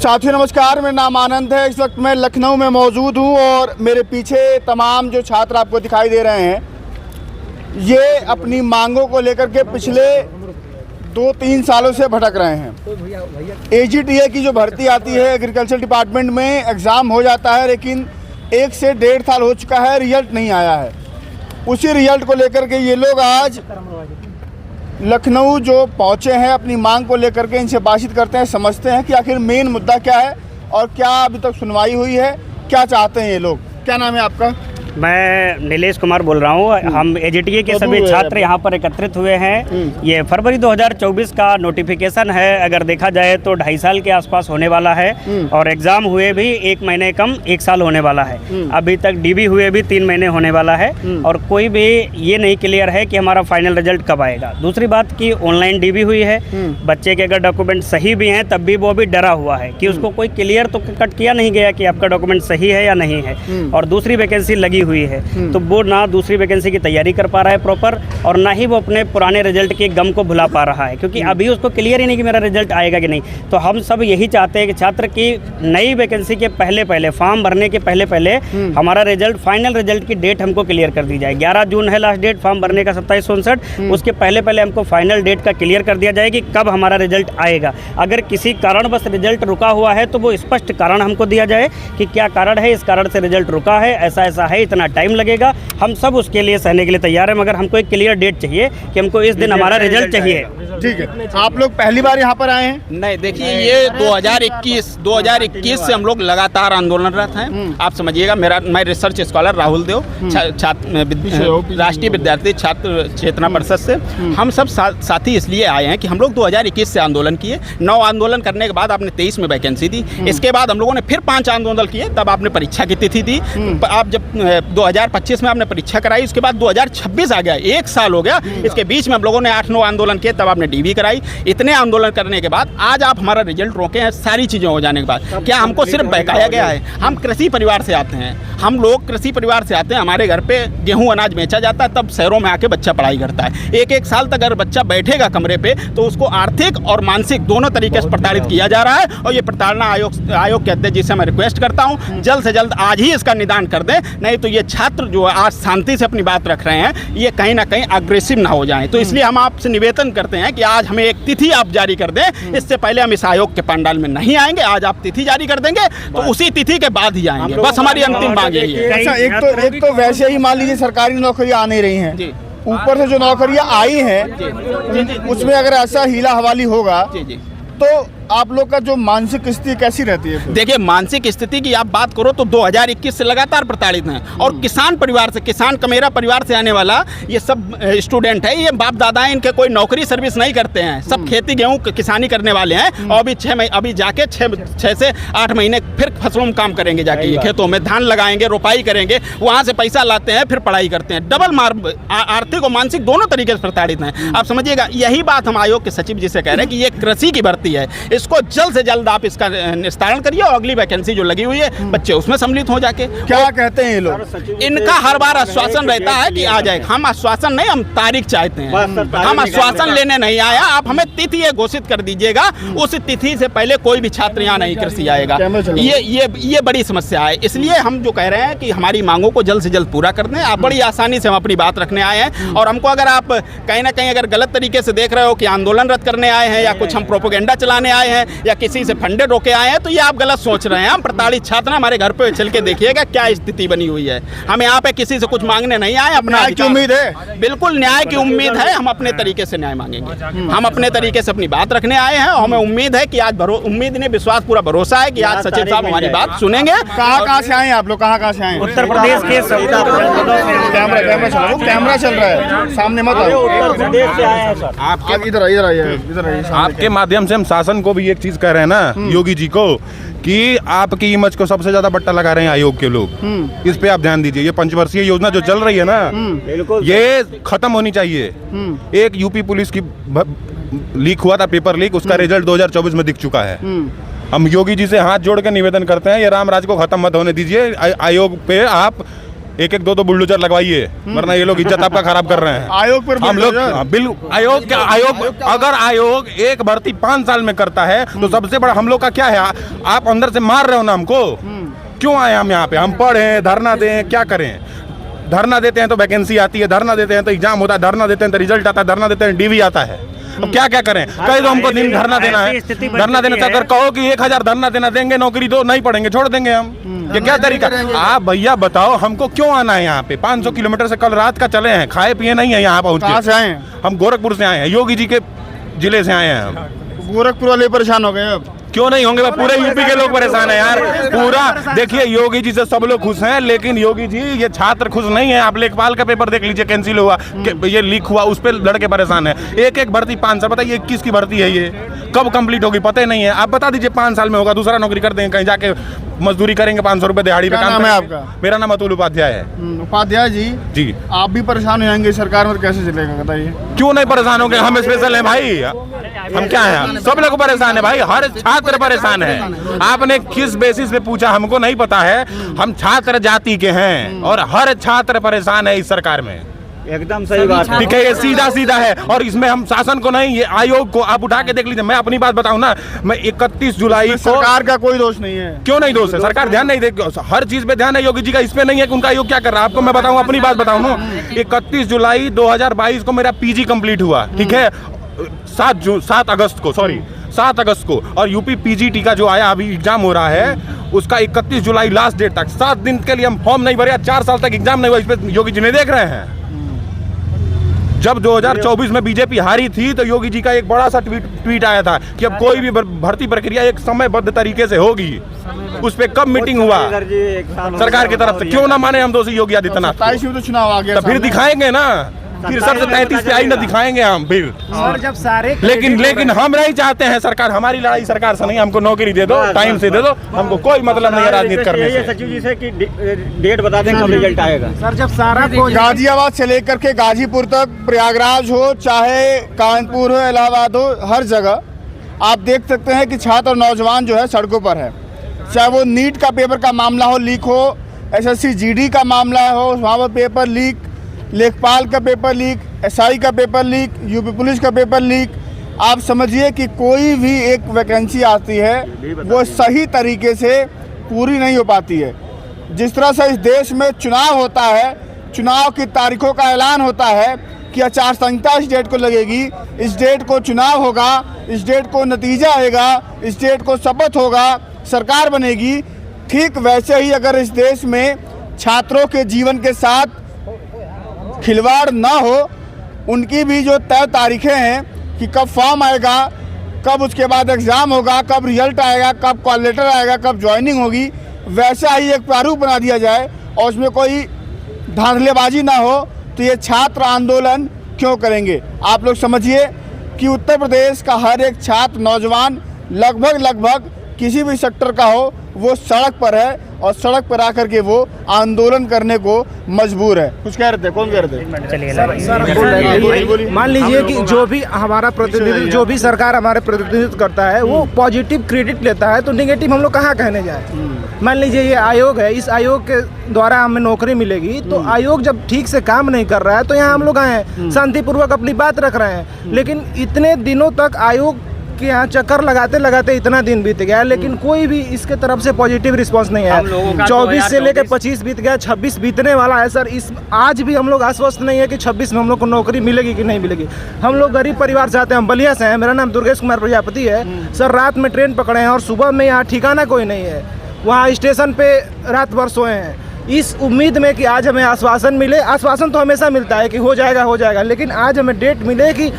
साथियों नमस्कार, मेरा नाम आनंद है। इस वक्त मैं लखनऊ में मौजूद हूं और मेरे पीछे तमाम जो छात्र आपको दिखाई दे रहे हैं, ये अपनी मांगों को लेकर के पिछले 2-3 सालों से भटक रहे हैं। AGTA की जो भर्ती आती है एग्रीकल्चर डिपार्टमेंट में, एग्ज़ाम हो जाता है, लेकिन 1 से 1.5 साल हो चुका है, रिजल्ट नहीं आया है। उसी रिजल्ट को लेकर के ये लोग आज लखनऊ जो पहुँचे हैं, अपनी मांग को लेकर के इनसे बातचीत करते हैं, समझते हैं कि आखिर मेन मुद्दा क्या है और क्या अभी तक सुनवाई हुई है, क्या चाहते हैं ये लोग। क्या नाम है आपका? मैं नीलेश कुमार बोल रहा हूँ। हम AGTA के सभी छात्र यहाँ पर एकत्रित हुए हैं। ये फरवरी 2024 का नोटिफिकेशन है। अगर देखा जाए तो 2.5 साल के आसपास होने वाला है और एग्ज़ाम हुए भी 1 महीने कम 1 साल होने वाला है। अभी तक DB हुए भी 3 महीने होने वाला है और कोई भी ये नहीं क्लियर है कि हमारा फाइनल रिजल्ट कब आएगा। दूसरी बात कि ऑनलाइन DB हुई है, बच्चे के अगर डॉक्यूमेंट सही भी हैं तब भी वो भी डरा हुआ है कि उसको कोई क्लियर तो कट किया नहीं गया कि आपका डॉक्यूमेंट सही है या नहीं है। और दूसरी वैकेंसी लगी हुई है तो वो ना दूसरी वैकेंसी की तैयारी कर पा रहा है प्रॉपर, और ना ही वो अपने पुराने रिजल्ट के गम को भुला पा रहा है, क्योंकि अभी उसको क्लियर ही नहीं कि मेरा रिजल्ट आएगा कि नहीं। तो हम सब यही चाहते हैं कि छात्र की नई वैकेंसी के पहले फॉर्म भरने के पहले हमारा रिजल्ट, फाइनल रिजल्ट की डेट हमको क्लियर कर दी जाए। 11 जून है लास्ट डेट फॉर्म भरने का 2759। उसके पहले हमको फाइनल डेट का क्लियर कर दिया जाए कि कब हमारा रिजल्ट आएगा। अगर किसी कारणवश रिजल्ट रुका हुआ है तो वो स्पष्ट कारण हमको दिया जाए कि क्या कारण है, इस कारण से रिजल्ट रुका है, ऐसा है, इतना टाइम लगेगा। हम सब उसके लिए सहने के लिए तैयार हैं, मगर हमको एक क्लियर डेट चाहिए कि हमको इस दिन हमारा रिजल्ट चाहिए। ठीक है। आप लोग पहली बार यहाँ पर आए हैं? नहीं, देखिए ये 2021 से हम लोग लगातार आंदोलनरत हैं। आप समझिएगा, मैं रिसर्च स्कॉलर राहुल देव, राष्ट्रीय विद्यार्थी छात्र चेतना परिषद से हम सब साथी इसलिए आए हैं कि हम लोग 2021 से आंदोलन किए। 9 आंदोलन करने के बाद आपने 23 में वैकेंसी दी। इसके बाद हम लोगों ने फिर 5 आंदोलन किए, तब आपने परीक्षा की तिथि दी। आप जब 2025 में आपने परीक्षा कराई, उसके बाद 2026 आ गया, 1 साल हो गया। इसके बीच में हम लोगों ने 8-9 आंदोलन किए, तब आपने DB कराई। इतने आंदोलन करने के बाद आज आप हमारा रिजल्ट रोके हैं। सारी चीज़ें हो जाने के बाद क्या हमको सिर्फ बहकाया गया है? हम कृषि परिवार से आते हैं, हम लोग कृषि परिवार से आते हैं। हमारे घर पे गेहूं अनाज बेचा जाता है, तब शहरों में आके बच्चा पढ़ाई करता है। 1-1 साल तक अगर बच्चा बैठेगा कमरे पे तो उसको आर्थिक और मानसिक दोनों तरीके से प्रताड़ित किया जा रहा है। और ये प्रताड़ना आयोग के अध्यक्ष जी से मैं रिक्वेस्ट करता हूँ, जल्द से जल्द आज ही इसका निदान कर दें, नहीं तो ये छात्र जो आज शांति से अपनी बात रख रहे हैं, ये कहीं ना कहीं अग्रेसिव ना हो जाएं। तो इसलिए हम आपसे निवेदन करते हैं कि आज हमें एक तिथि आप जारी कर दें। इससे पहले हम इस आयोग के पंडाल में नहीं आएंगे। आज आप तिथि जारी कर देंगे तो उसी तिथि के बाद ही आएंगे। बस हमारी अंतिम मांग यही है। अच्छा, एक तो वैसे ही मान लीजिए सरकारी नौकरियां आ नहीं रही हैं, ऊपर से जो नौकरियां आई हैं उसमें अगर ऐसा हीला हवाली होगा तो आप लोग का जो मानसिक स्थिति कैसी रहती है? देखिए, मानसिक स्थिति की आप बात करो तो 2021 से लगातार प्रताड़ित हैं। और किसान परिवार से, किसान कमेरा परिवार से आने वाला ये सब स्टूडेंट है, ये बाप दादाएं, इनके कोई नौकरी सर्विस नहीं करते हैं, सब खेती गेहूँ किसानी करने वाले हैं। और अभी जाके 6 से 8 महीने फिर फसलों में काम करेंगे, जाके ये खेतों में धान लगाएंगे, रोपाई करेंगे, वहाँ से पैसा लाते हैं, फिर पढ़ाई करते हैं। डबल मार, आर्थिक और मानसिक दोनों तरीके से प्रताड़ित हैं। आप समझिएगा, यही बात हम आयोग के सचिव जी से कह रहे हैं कि ये कृषि की भर्ती है, इसको जल्द से जल्द आप इसका निस्तारण करिए और अगली वैकेंसी जो लगी हुई है बच्चे उसमें सम्मिलित हो जाके। क्या कहते हैं ये लोग? इनका हर बार आश्वासन रहता है कि आ जाएगा। हम आश्वासन नहीं, हम तारीख चाहते हैं। हम आश्वासन लेने नहीं आया, आप हमें तिथि ये घोषित कर दीजिएगा, उस तिथि से पहले कोई भी छात्र यहाँ नहीं कृषि आएगा। ये बड़ी समस्या है। इसलिए हम जो कह रहे हैं कि हमारी मांगों को जल्द से जल्द पूरा कर दें। आप बड़ी आसानी से हम अपनी बात रखने आए हैं, और हमको अगर आप कहीं ना कहीं अगर गलत तरीके से देख रहे हो कि आंदोलन रद्द करने आए हैं या कुछ हम प्रोपोगेंडा चलाने आए हैं या किसी से फंडेड होके आए हैं, तो ये आप गलत सोच रहे हैं। हम प्रताड़ित छात्र, हमारे घर पे चल के देखिएगा क्या स्थिति बनी हुई है। हम यहाँ पे किसी से कुछ मांगने नहीं आए, अपना न्याय की उम्मीद है। बिल्कुल न्याय की उम्मीद है। हम अपने तरीके से न्याय मांगेंगे, हम अपने तरीके से अपनी बात रखने आए हैं। और हमें उम्मीद है कि आज उम्मीद नहीं, विश्वास, पूरा भरोसा है कि आज सचिव साहब हमारी बात सुनेंगे। कहाँ से आए हैं आप लोग? कहाँ से आए हैं? उत्तर प्रदेश के कैमरा चल रहा है, सामने मत आओ। उत्तर प्रदेश से आए हैं सर। आपके इधर आइए। आपके माध्यम से हम शासन को भी एक चीज कह रहे हैं ना, योगी जी को, कि आपकी इमेज को सबसे ज्यादा बट्टा लगा रहे हैं आयोग के लोग। इस पे आप ध्यान दीजिए। ये पंचवर्षीय योजना जो चल रही है ना, ये खत्म होनी चाहिए। एक यूपी पुलिस की लीक हुआ था, पेपर लीक, उसका रिजल्ट 2024 में दिख चुका है। हम योगी जी से हाथ जोड़ के निवेदन करते हैं, ये रामराज को खत्म मत होने दीजिए। आयोग पे आप एक एक दो बुलडोजर लगवाइए, वरना ये लोग इज्जत आपका खराब कर रहे हैं। आयोग पर हम लोग बिल आयोग अगर आयोग एक भर्ती 5 साल में करता है तो सबसे बड़ा हम लोग का क्या है? आप अंदर से मार रहे हो ना हमको। क्यों आए हम यहाँ पे? हम पढ़ें, धरना दें, क्या करें? धरना देते हैं तो वैकेंसी आती है, धरना देते हैं तो एग्जाम होता है, धरना देते हैं तो रिजल्ट आता है, धरना देते हैं डीवी आता है। अब क्या क्या करें? कहीं तो हमको दिन धरना देना है, धरना देना। अगर कहो कि 1000 धरना देना देंगे, नौकरी दो, नहीं पढ़ेंगे, छोड़ देंगे हम। ये क्या तरीका? आप भैया बताओ हमको क्यों आना है यहाँ पे? 500 किलोमीटर से कल रात का चले हैं, खाए पिए नहीं है यहाँ पहुँचे। कहाँ से आए हैं? हम गोरखपुर से आए हैं, योगी जी के जिले से आए हैं हम। गोरखपुर वाले परेशान हो गए अब? क्यों नहीं होंगे? पूरे यूपी के लोग परेशान है यार। पूरा देखिए, योगी जी से सब लोग खुश हैं, लेकिन योगी जी ये छात्र खुश नहीं है। आप लेखपाल का पेपर देख लीजिए, कैंसिल हुआ, ये लीक हुआ, उस पर लड़के परेशान है। एक भर्ती 5 साल, बताइए 21 की भर्ती है, ये कब कंप्लीट होगी पता ही नहीं है। आप बता दीजिए 5 साल में होगा, दूसरा नौकरी कर देंगे, कहीं जाके मजदूरी करेंगे 500 रुपए दिहाड़ी पे। क्या नाम है आपका? मेरा नाम अतुल उपाध्याय है। उपाध्याय जी, आप भी परेशान हो जाएंगे सरकार में, कैसे चलेगा बताइए? क्यों नहीं परेशान होंगे? हम स्पेशल हैं भाई, हम क्या हैं? सब लोग परेशान है भाई, हर छात्र परेशान है। आपने किस बेसिस पे पूछा हमको नहीं पता है। हम छात्र जाति के हैं और हर छात्र परेशान है इस सरकार में। एकदम सही बात है। ठीक है, ये सीधा सीधा है। और इसमें हम शासन को नहीं, ये आयोग को आप उठा के देख लीजिए। मैं अपनी बात बताऊं ना, मैं 31 जुलाई को, सरकार का कोई दोष नहीं है। क्यों नहीं दोष है? सरकार ध्यान नहीं दे, हर चीज पे ध्यान है योगी जी का, इस पे नहीं है कि उनका आयोग क्या कर रहा है। आपको मैं बताऊं, अपनी बात बताऊं ना, 31 जुलाई 2022 को मेरा पीजी कंप्लीट हुआ, ठीक है। 7 अगस्त को और यूपी पीजीटी का जो आया, अभी एग्जाम हो रहा है, उसका 31 जुलाई लास्ट डेट तक, 7 दिन के लिए हम फॉर्म नहीं भरे, 4 साल तक एग्जाम नहीं हुआ। इस पे योगी जी ने देख रहे हैं। जब 2024 में बीजेपी हारी थी तो योगी जी का एक बड़ा सा ट्वीट आया था कि अब कोई भी भर्ती प्रक्रिया एक समयबद्ध तरीके से होगी। उस पे कब मीटिंग हुआ सरकार की तरफ से? क्यों ना माने हम दोषी योगी आदित्यनाथ? 27 में तो चुनाव आ गया, फिर दिखाएंगे ना, फिर सबसे 33 पे आई ना दिखाएंगे हम फिर। और जब सारे लेकिन हम नहीं चाहते हैं सरकार, हमारी लड़ाई सरकार से नहीं, हमको नौकरी दे दो, टाइम से दे दो, हमको कोई मतलब नहीं है राजनीति करने से। सचिव जी से कि डेट बता दें कब रिजल्ट आएगा। सर जब सारा गाजियाबाद से लेकर के गाजीपुर तक, प्रयागराज हो चाहे कानपुर हो, इलाहाबाद हो, हर जगह आप देख सकते हैं कि छात्र और नौजवान जो है सड़कों पर है। चाहे वो नीट का पेपर का मामला हो, लीक हो, SSC GD का मामला हो, वहाँ पर पेपर लीक, लेखपाल का पेपर लीक, SI का पेपर लीक, यूपी पुलिस का पेपर लीक। आप समझिए कि कोई भी एक वैकेंसी आती है वो सही तरीके से पूरी नहीं हो पाती है। जिस तरह से इस देश में चुनाव होता है, चुनाव की तारीखों का ऐलान होता है कि आचार संहिता इस डेट को लगेगी, इस डेट को चुनाव होगा, इस डेट को नतीजा आएगा, इस डेट को शपथ होगा, सरकार बनेगी, ठीक वैसे ही अगर इस देश में छात्रों के जीवन के साथ खिलवाड़ ना हो, उनकी भी जो तय तारीखें हैं कि कब फॉर्म आएगा, कब उसके बाद एग्ज़ाम होगा, कब रिजल्ट आएगा, कब कॉल लेटर आएगा, कब ज्वाइनिंग होगी, वैसा ही एक प्रारूप बना दिया जाए और उसमें कोई धांधलेबाजी ना हो, तो ये छात्र आंदोलन क्यों करेंगे? आप लोग समझिए कि उत्तर प्रदेश का हर एक छात्र नौजवान लगभग किसी भी सेक्टर का हो, वो सड़क पर है और सड़क पर आकर के वो आंदोलन करने को मजबूर है। कुछ कह रहे थे? कौन कह रहे थे? मान लीजिए कि जो भी हमारा प्रतिनिधित्व, जो भी सरकार हमारे प्रतिनिधित्व करता है, वो पॉजिटिव क्रेडिट लेता है, तो निगेटिव हम लोग कहाँ कहने जाए? मान लीजिए ये आयोग है, इस आयोग के द्वारा हमें नौकरी मिलेगी, तो आयोग जब ठीक से काम नहीं कर रहा है तो यहाँ हम लोग आए हैं, शांतिपूर्वक अपनी बात रख रहे हैं। लेकिन इतने दिनों तक आयोग कि यहाँ चक्कर लगाते इतना दिन बीत गया, लेकिन कोई भी इसके तरफ से पॉजिटिव रिस्पांस नहीं है। 24 से लेकर 25 बीत गया, 26 बीतने वाला है सर। इस आज भी हम लोग आश्वस्त नहीं है कि 26 में हम लोग को नौकरी मिलेगी कि नहीं मिलेगी। हम लोग गरीब परिवार से आते हैं, हम बलिया से हैं, मेरा नाम दुर्गेश कुमार प्रजापति है सर। रात में ट्रेन पकड़े हैं और सुबह में यहाँ ठिकाना कोई नहीं है, वहाँ स्टेशन पे रात भर सोए हैं इस उम्मीद में कि आज हमें आश्वासन मिले। आश्वासन तो हमेशा मिलता है कि हो जाएगा, लेकिन आज हमें डेट मिले कि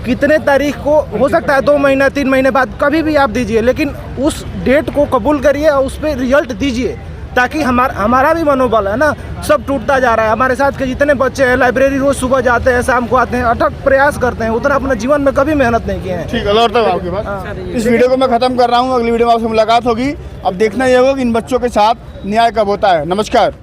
कितने तारीख को, हो सकता है 2 महीना 3 महीने बाद, कभी भी आप दीजिए, लेकिन उस डेट को कबूल करिए और उस पर रिजल्ट दीजिए, ताकि हमारा भी मनोबल है ना, सब टूटता जा रहा है। हमारे साथ के जितने बच्चे हैं, लाइब्रेरी रोज सुबह जाते हैं, शाम को आते हैं, अथक प्रयास करते हैं, उतना अपने जीवन में कभी मेहनत नहीं किए हैं। ठीक है, लौटता हूं आपके पास। इस वीडियो को मैं खत्म कर रहा हूँ, अगली वीडियो में आपसे मुलाकात होगी। अब देखना यह होगा कि इन बच्चों के साथ न्याय कब होता है। नमस्कार।